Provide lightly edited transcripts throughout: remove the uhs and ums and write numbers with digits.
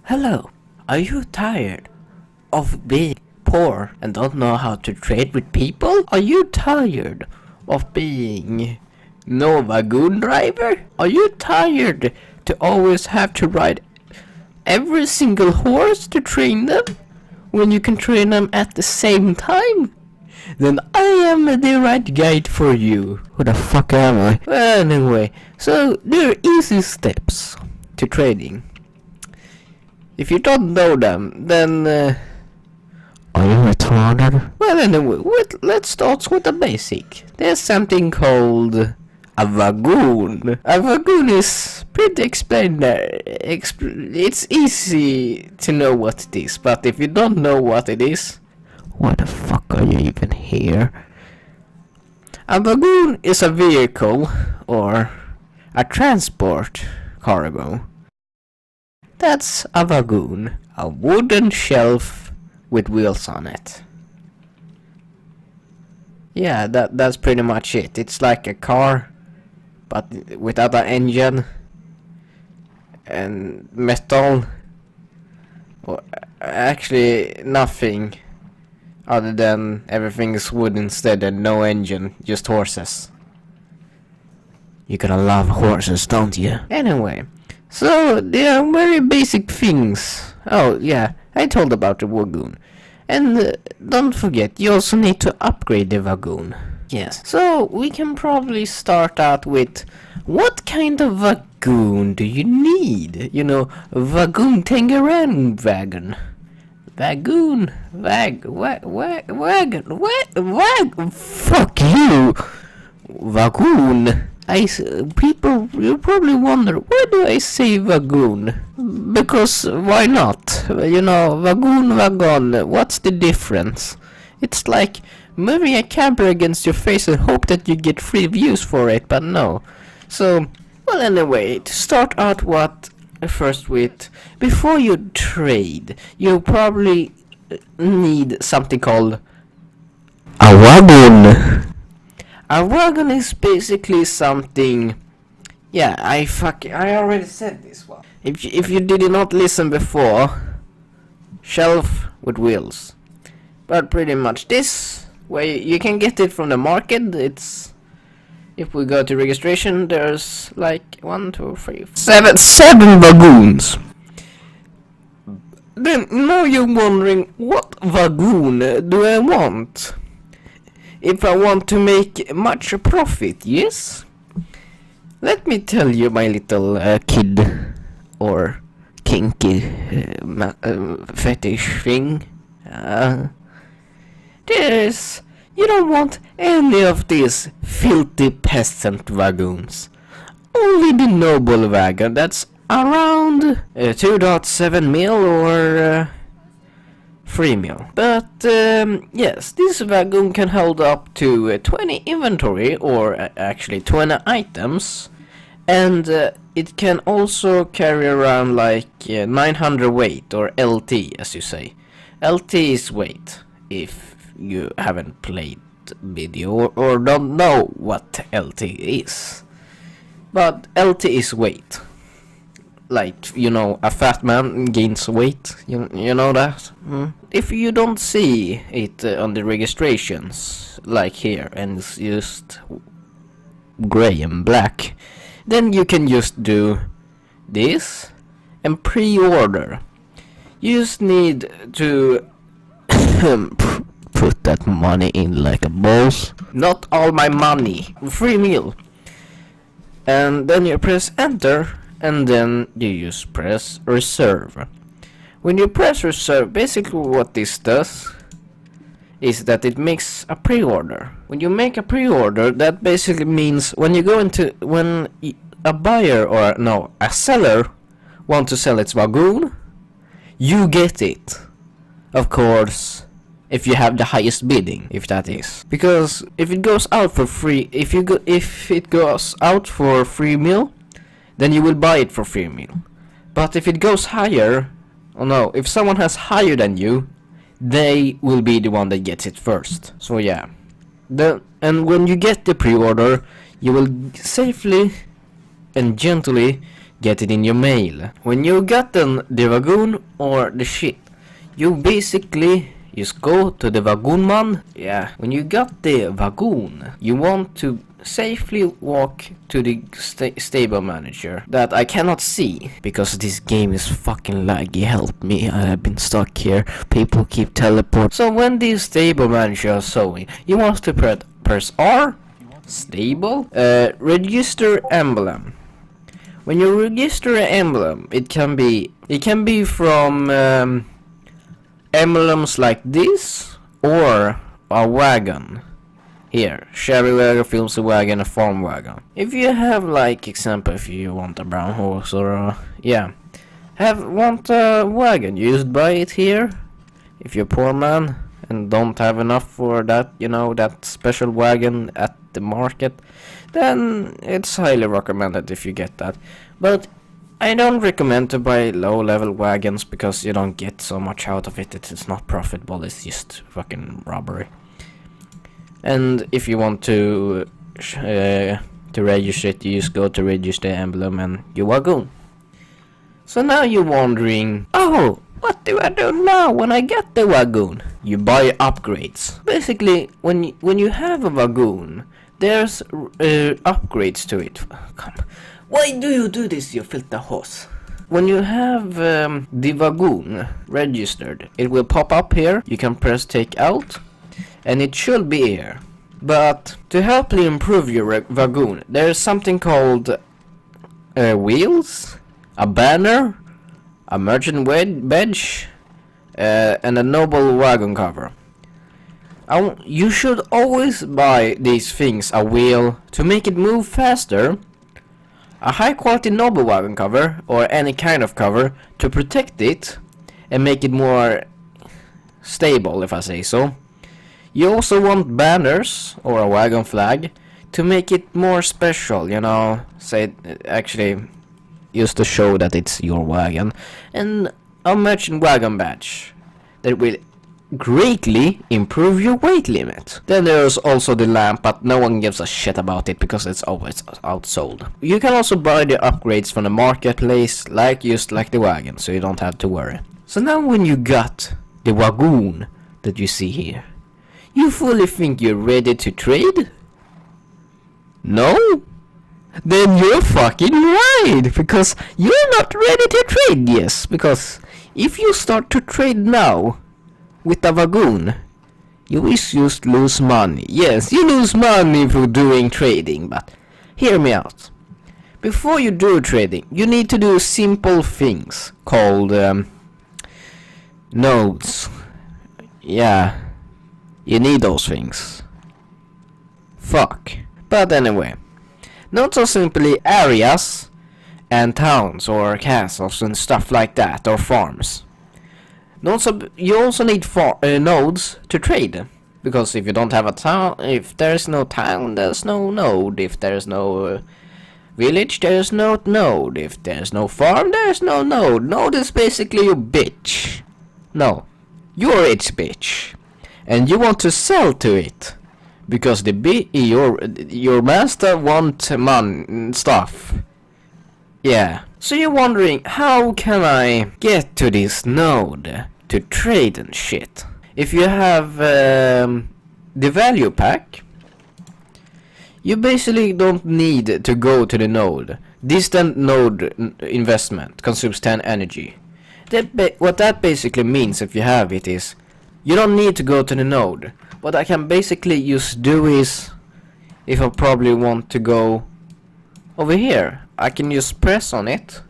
Hello, are you tired of being poor and don't know how to trade with people? Are you tired of being no wagon driver? Are you tired to always have to ride every single horse to train them when you can train them at the same time? Then I am the right guide for you. Who the fuck am I? Well, anyway, so there are easy steps to trading. If you don't know them, then are you retarded? Well, anyway, let's start with the basic. There's something called a wagon. A wagon is pretty explained. It's easy to know what it is, but if you don't know what it is, why the fuck are you even here? A wagon is a vehicle or a transport cargo. That's a wagon, a wooden shelf with wheels on it. Yeah, that's pretty much it. It's like a car, but without an engine and metal. Or actually nothing other than everything is wood instead and no engine, just horses. You're gonna love horses, don't you? Anyway. So, there are very basic things. Oh, yeah, I told about the wagon. And don't forget, you also need to upgrade the wagon. Yes. So, we can probably start out with, what kind of wagon do you need? You know, wagon Tangerang wagon. Wagon, wagon, fuck you! Wagon. People, you probably wonder, why do I say wagon? Because why not? You know, wagon, what's the difference? It's like moving a camera against your face and hope that you get free views for it, but no. So, well, anyway, to start out first with, before you trade, you probably need something called a wagon. A wagon is basically something. Yeah, I already said this one. If you did not listen before, shelf with wheels. But pretty much this way you can get it from the market. It's, if we go to registration, there's like 1, 2, 3, 4, 7 wagons. Then now you're wondering, what wagon do I want? If I want to make much profit, yes? Let me tell you, my little kid, or kinky fetish thing. You don't want any of these filthy peasant wagons. Only the Noble Wagon, that's around 2.7 mil or 3 mil. But yes, this wagon can hold up to 20 inventory, or actually 20 items, and it can also carry around like 900 weight, or LT as you say. LT is weight, if you haven't played video or don't know what LT is. But LT is weight. Like, you know, a fat man gains weight, you know that? If you don't see it on the registrations, like here, and it's just gray and black, then you can just do this and pre-order. You just need to put that money in like a boss. Not all my money, 3 mil. And then you press enter. And then you just press reserve. When you press reserve, basically what this does is that it makes a pre-order. When you make a pre-order, that basically means when you go into, when a buyer or no, a seller want to sell its wagon, you get it. Of course, if you have the highest bidding, if that is. Because if it goes out for free, if it goes out for 3 mil, then you will buy it for 3 mil. But if it goes higher, oh no, if someone has higher than you, they will be the one that gets it first. So yeah. And when you get the pre-order, you will safely and gently get it in your mail. When you got the wagon or the shit, you basically just go to the wagon man. Yeah, when you got the wagon, you want to safely walk to the stable manager that I cannot see because this game is fucking laggy. Help me, I have been stuck here. People keep teleport. So when the stable manager is showing, you want to press R, stable, register emblem. When you register an emblem, it can be from emblems like this or a wagon. Here, Sherry wagon, Filmsy wagon, a farm wagon. If you have, like, example, if you want a brown horse or want a wagon, you just buy it here. If you're a poor man and don't have enough for that, that special wagon at the market, then it's highly recommended if you get that. But I don't recommend to buy low-level wagons because you don't get so much out of it. It's not profitable. It's just fucking robbery. And if you want to register it, you just go to register emblem and you wagon. So now you're wondering, oh, what do I do now when I get the wagon? You buy upgrades. Basically, when you have a wagon, there's upgrades to it. Come, why do you do this, you filthy horse? When you have the wagon registered, it will pop up here. You can press take out, and it should be here. But to help you improve your wagon, there's something called wheels, a banner, a merchant badge, and a Noble Wagon cover. You should always buy these things: a wheel to make it move faster, a high quality Noble Wagon cover or any kind of cover to protect it and make it more stable, if I say so. You also want banners or a wagon flag to make it more special, say actually just to show that it's your wagon, and a merchant wagon badge that will greatly improve your weight limit. Then there's also the lamp, but no one gives a shit about it because it's always outsold. You can also buy the upgrades from the marketplace, just like the wagon, so you don't have to worry. So now when you got the wagon that you see here, you fully think you're ready to trade? No? Then you're fucking right, because you're not ready to trade, yes, because if you start to trade now with a wagon, you will just lose money. Yes, you lose money for doing trading, but hear me out. Before you do trading, you need to do simple things called nodes. Yeah, you need those things. Fuck. But anyway, nodes are simply areas and towns or castles and stuff like that, or farms. You also need nodes to trade, because if you don't have a town, if there's no town, there's no node. If there's no village, there's no node. If there's no farm, there's no node. Node is basically your bitch. No, you're its bitch, and you want to sell to it because your master wants stuff. Yeah. So you're wondering, how can I get to this node to trade and shit? If you have the value pack, you basically don't need to go to the node. Distant node investment consumes 10 energy. What that basically means, if you have it, is you don't need to go to the node. What I can basically just do is, if I probably want to go over here, I can just press on it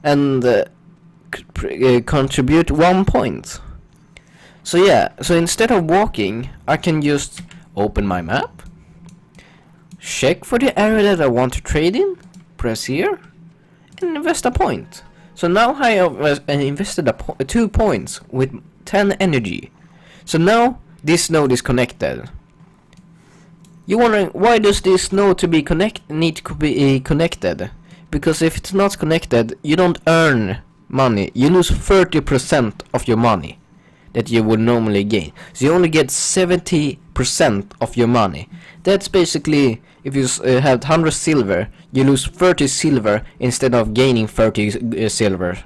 and contribute 1 point. So yeah, so instead of walking, I can just open my map, check for the area that I want to trade in, press here, and invest a point. So now I have invested 2 points with 10 energy. So now this node is connected. You're wondering, why does this node need to be connected? Because if it's not connected, you don't earn money. You lose 30% of your money. that you would normally gain. So you only get 70% of your money. That's basically, if you have 100 silver, you lose 30 silver instead of gaining 30 silver.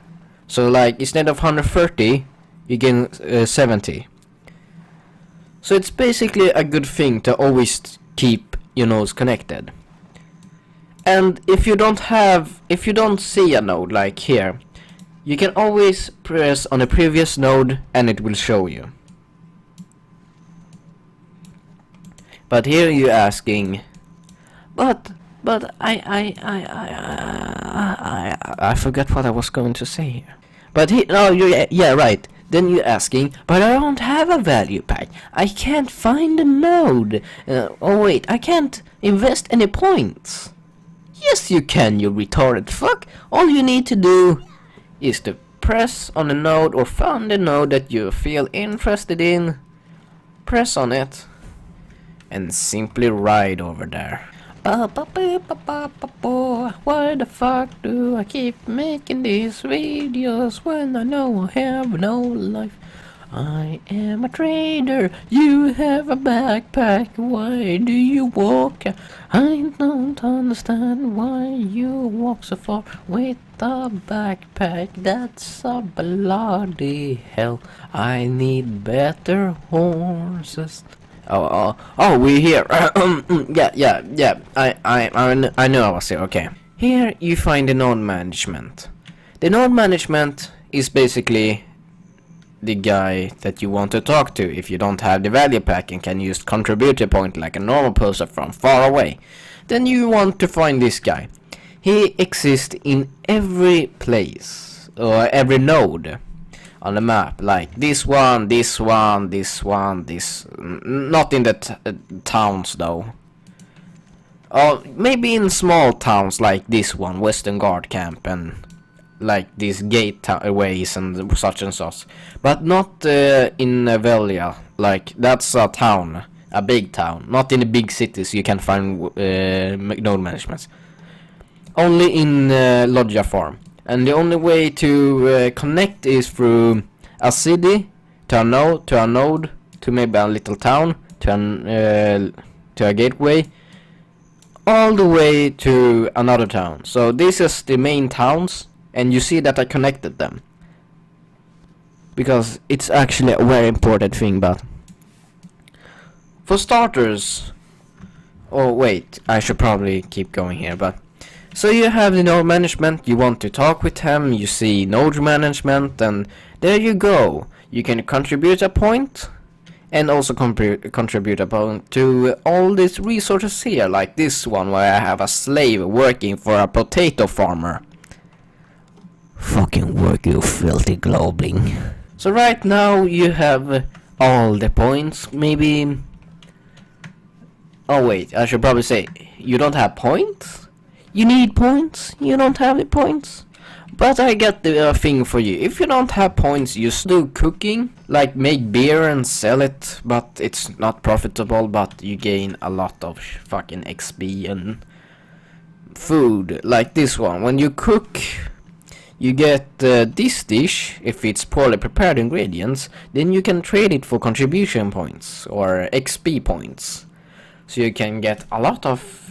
So like, instead of 130, you gain 70. So it's basically a good thing to always keep your nodes connected. And if you don't see a node like here, you can always press on a previous node and it will show you. But here you're asking, but I forgot what I was going to say here. But yeah, right. Then you're asking, but I don't have a value pack. I can't find a node. Oh wait, I can't invest any points. Yes, you can, you retarded fuck. All you need to do is to press on a node or find a node that you feel interested in. Press on it and simply ride over there. Why the fuck do I keep making these videos when I know I have no life? I am a trader, you have a backpack, why do you walk? I don't understand why you walk so far with a backpack, that's a bloody hell. I need better horses. Oh, we're here. Yeah. I know I was here. Okay. Here you find the node management. The node management is basically the guy that you want to talk to if you don't have the value pack and can use contributor point like a normal person from far away. Then you want to find this guy. He exists in every place or every node on the map, like this one, not in the towns though. Or maybe in small towns like this one, Western Guard Camp, and like these gateways and such, but not in Velia. Like that's a town, a big town, not in the big cities. You can find node managements. Only in Lodja Farm. And the only way to connect is through a city, to a node, to maybe a little town, to a gateway, all the way to another town. So this is the main towns, and you see that I connected them. Because it's actually a very important thing, but for starters... Oh wait, I should probably keep going here, but... So you have the node management, you want to talk with him, you see node management, and there you go. You can contribute a point, and also contribute a point to all these resources here, like this one where I have a slave working for a potato farmer. Fucking work, you filthy globling. So right now you have all the points, maybe... Oh wait, I should probably say, you don't have points? You need points? You don't have the points? But I got the thing for you. If you don't have points, you still cooking, like make beer and sell it, but it's not profitable, but you gain a lot of fucking XP and food, like this one. When you cook, you get this dish, if it's poorly prepared ingredients, then you can trade it for contribution points or XP points. So you can get a lot of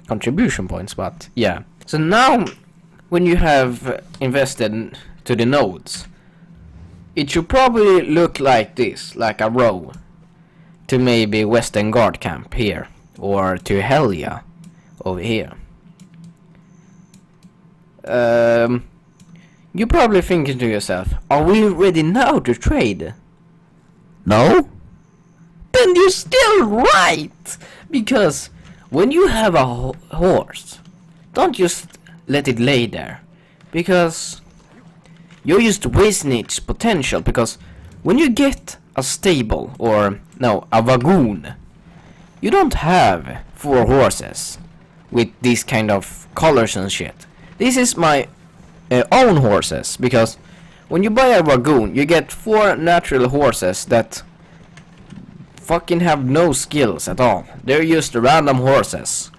contribution points, but yeah. So now, when you have invested to the nodes, it should probably look like this, like a row, to maybe Western Guard Camp here, or to Helia over here. You're probably thinking to yourself, are we ready now to trade? No? Then you're still right! Because when you have a horse, don't just let it lay there. Because you're just wasting its potential. Because when you get a stable, or no, a wagon, you don't have 4 horses with these kind of colors and shit. This is my own horses, because when you buy a wagon, you get 4 natural horses that fucking have no skills at all. They're just random horses.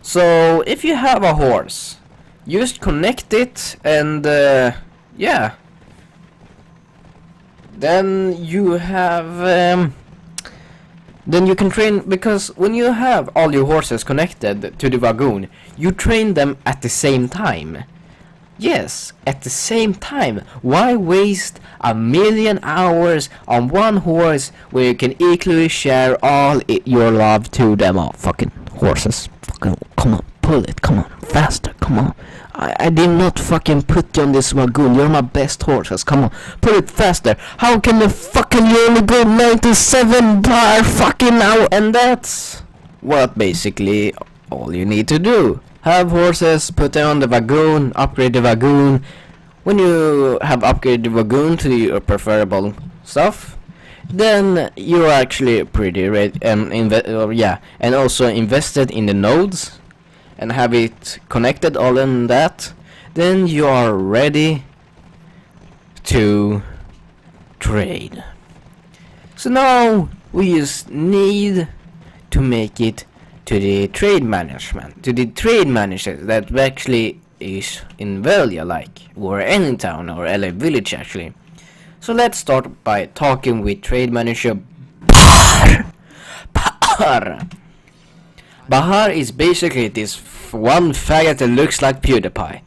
So if you have a horse, just connect it and yeah, Then you have then you can train, because when you have all your horses connected to the wagon, you train them at the same time. Yes, at the same time. Why waste 1,000,000 hours on one horse where you can equally share all your love to them all? Fucking horses. Fucking, come on, pull it, come on, faster, come on. I did not fucking put you on this wagon. You're my best horses. Come on, pull it faster. How can the fucking you only go 97 per fucking hour? And that's what basically all you need to do. Have horses, put them on the wagon, upgrade the wagon. When you have upgraded the wagon to your preferable stuff, then you're actually pretty ready, and also invested in the nodes and have it connected all in that. Then you are ready to trade. So now we just need to make it to the trade management, to the trade manager that actually is in Velia, like, or any town or LA village actually. So let's start by talking with trade manager Bahar. Bahar is basically this one faggot that looks like PewDiePie.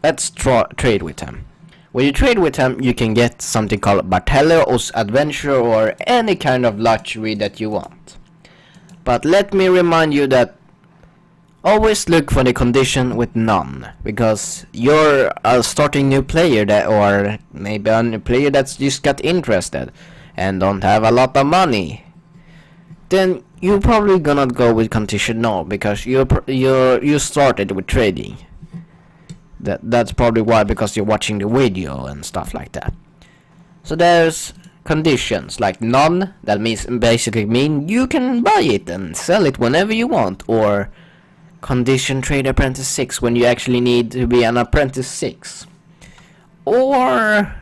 Let's trade with him. When you trade with him, you can get something called Bartelos Adventure or any kind of luxury that you want. But let me remind you that always look for the condition with none, because you're a starting new player that, or maybe a new player that's just got interested and don't have a lot of money. Then you're probably gonna go with condition no, because you started with trading. That's probably why, because you're watching the video and stuff like that. So there's conditions like none, that means basically mean you can buy it and sell it whenever you want, or condition trade apprentice 6 when you actually need to be an apprentice 6, or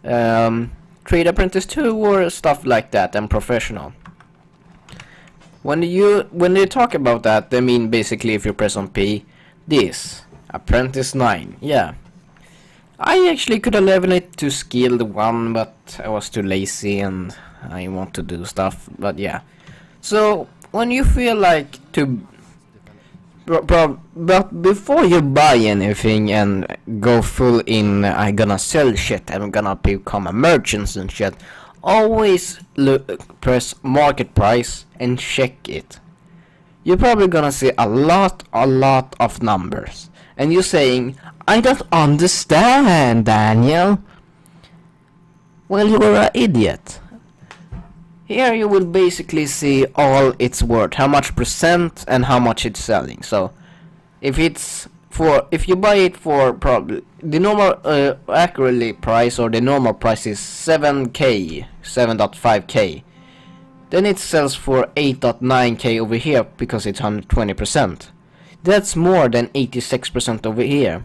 trade apprentice 2 or stuff like that, and professional. When they talk about that, they mean basically if you press on P, this apprentice 9, yeah. I actually could have leveled it to skilled 1, but I was too lazy and I want to do stuff, but yeah. So when you feel like to but before you buy anything and go full in I'm gonna sell shit, I'm gonna become a merchant and shit, always press market price and check it. You're probably gonna see a lot of numbers, and you're saying, I don't understand, Daniel. Well, you're an idiot. Here you will basically see all it's worth, how much percent and how much it's selling. So if you buy it for probably the normal accurately price, or the normal price is 7k, 7.5k, then it sells for 8.9k over here because it's 120%. That's more than 86% over here.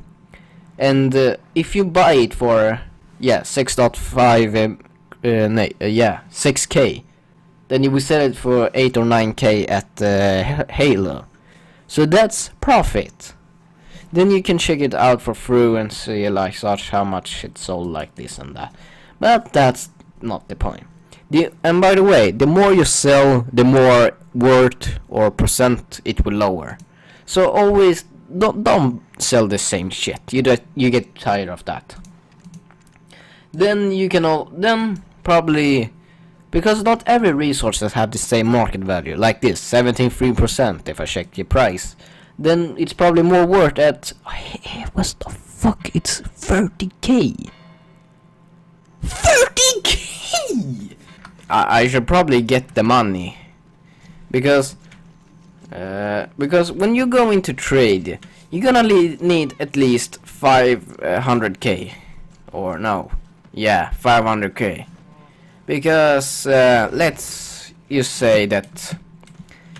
And if you buy it for 6.5 6k, then you will sell it for 8 or 9k at Halo. So that's profit. Then you can check it out for through and see like such how much it sold like this and that. But that's not the point. And by the way, the more you sell, the more worth or percent it will lower. So always don't sell the same shit. You get tired of that. Then you can probably, because not every resources have the same market value, like this 73%. If I check the price, then it's probably more worth at what the fuck, it's 30k. 30k. I should probably get the money, because when you go into trade, you're gonna need at least 500k, or no, 500k, because let's just say that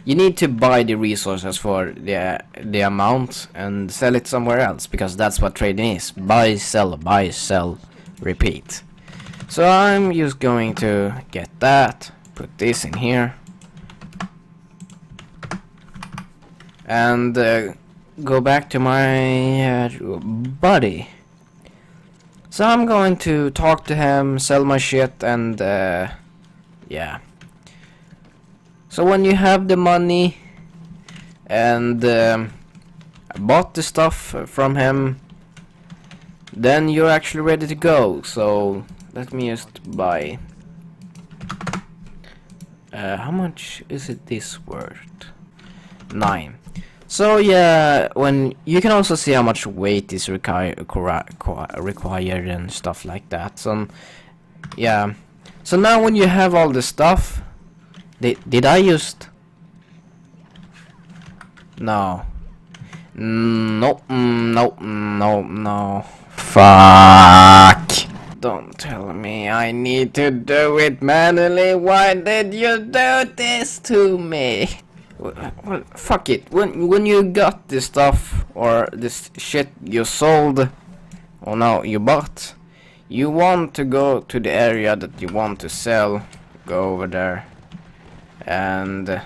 you need to buy the resources for the amount and sell it somewhere else, because that's what trading is: buy, sell, repeat. So I'm just going to get that, put this in here, and go back to my body. So I'm going to talk to him, sell my shit, and yeah. So when you have the money and I bought the stuff from him, then you're actually ready to go. So let me just buy. How much is it this worth? 9. So yeah, when you can also see how much weight is required and stuff like that. So yeah. So now when you have all the stuff, did I just? No. No. No. Fuck. Don't tell me I need to do it manually. Why did you do this to me? Well, fuck it. When you got this stuff or this shit you sold, or no, you bought, you want to go to the area that you want to sell. Go over there, and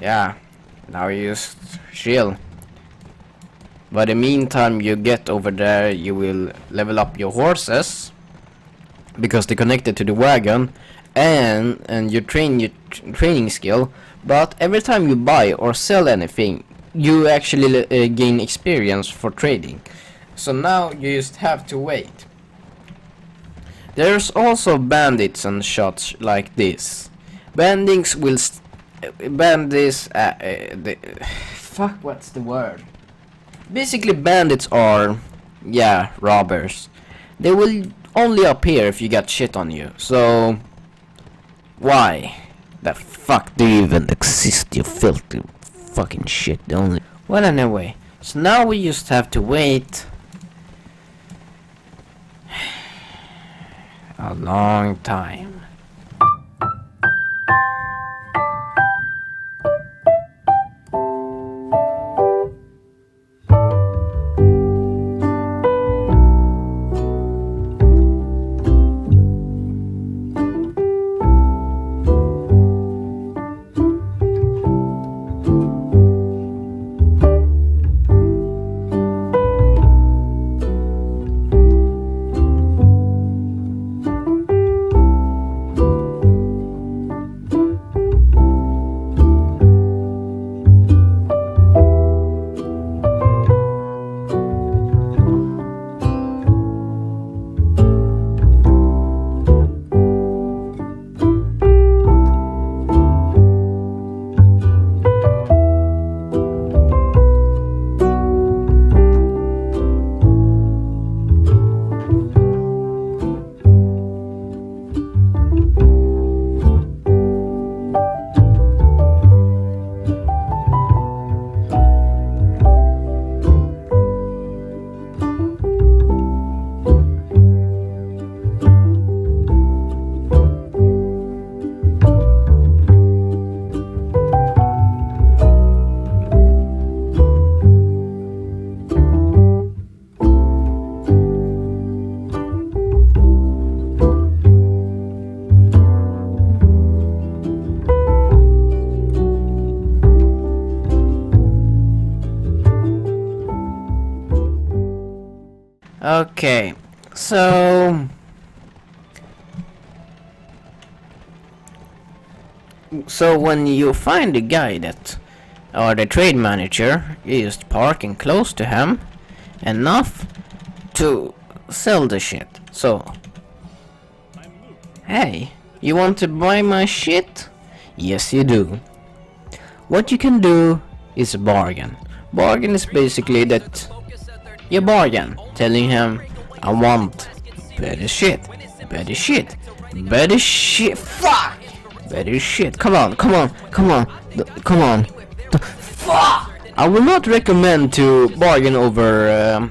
yeah, now you just chill. But in the meantime, you get over there, you will level up your horses because they're connected to the wagon, and you train your training skill. But every time you buy or sell anything, you actually gain experience for trading. So now you just have to wait. There's also bandits and shots like this. Bandits will fuck, what's the word? Basically, bandits are, yeah, robbers. They will only appear if you got shit on you. So why the fuck do you even exist, you filthy fucking shit? Only. Well, anyway, so now we just have to wait a long time. Okay, so when you find the guy that, or the trade manager, you just parking close to him enough to sell the shit. So, hey, you want to buy my shit? Yes, you do. What you can do is bargain. Bargain is basically that you bargain, telling him, I want better shit, better shit, better shit, fuck, better shit, come on, fuck! I will not recommend to bargain over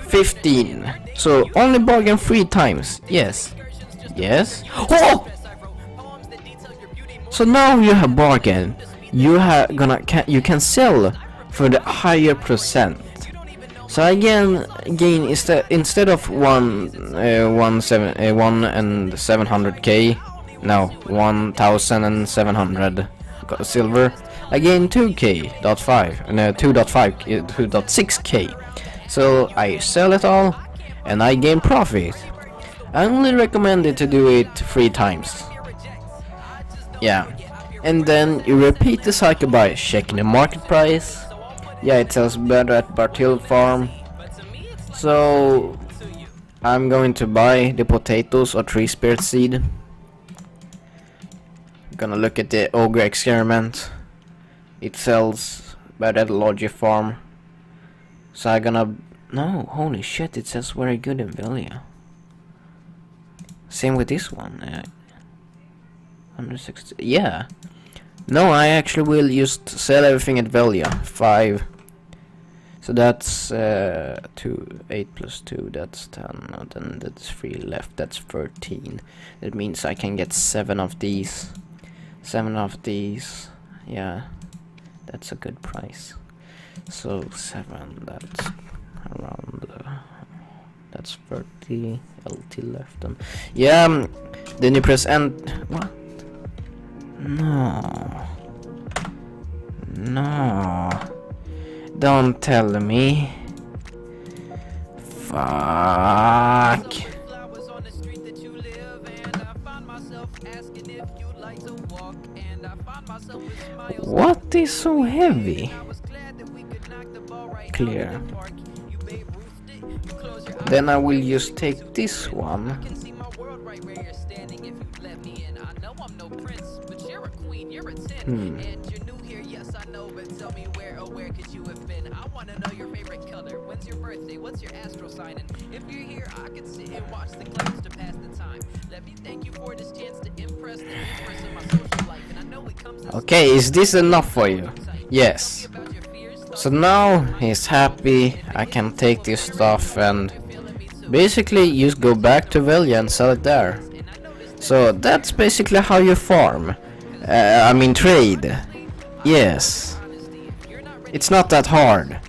15, so only bargain 3 times, yes, oh! So now you have bargain, you can sell for the higher percent. So again, instead of 1,700k, no, 1,700 silver, again 2,6k. So I sell it all, and I gain profit. I only recommend it to do it 3 times. Yeah, and then you repeat the cycle by checking the market price. Yeah, it sells better at Bartil Farm. So I'm going to buy the potatoes or tree spirit seed. I'm gonna look at the ogre experiment. It sells better at Logi Farm. So I'm gonna... No, holy shit, it says very good in Velia. Same with this one. 160. Yeah. No, I actually will just sell everything at Velia. 5. So that's 2, 8 plus 2, that's 10. No, then that's 3 left, that's 13. That means I can get 7 of these. 7 of these. Yeah. That's a good price. So 7, that's around that's 30 LT left. Yeah, then you press end. What? No, don't tell me. Fuck. What is so heavy? Clear. Then I will just take this one. Okay, is this enough for you? Yes. So now he's happy. I can take this stuff and basically just go back to Velia and sell it there. So that's basically how you farm. I mean trade. Yes. It's not that hard.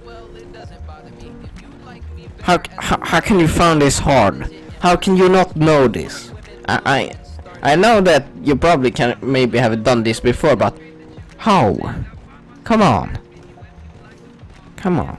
How can you find this hard? How can you not know this? I know that you probably can maybe have done this before, but how? Come on. Come on.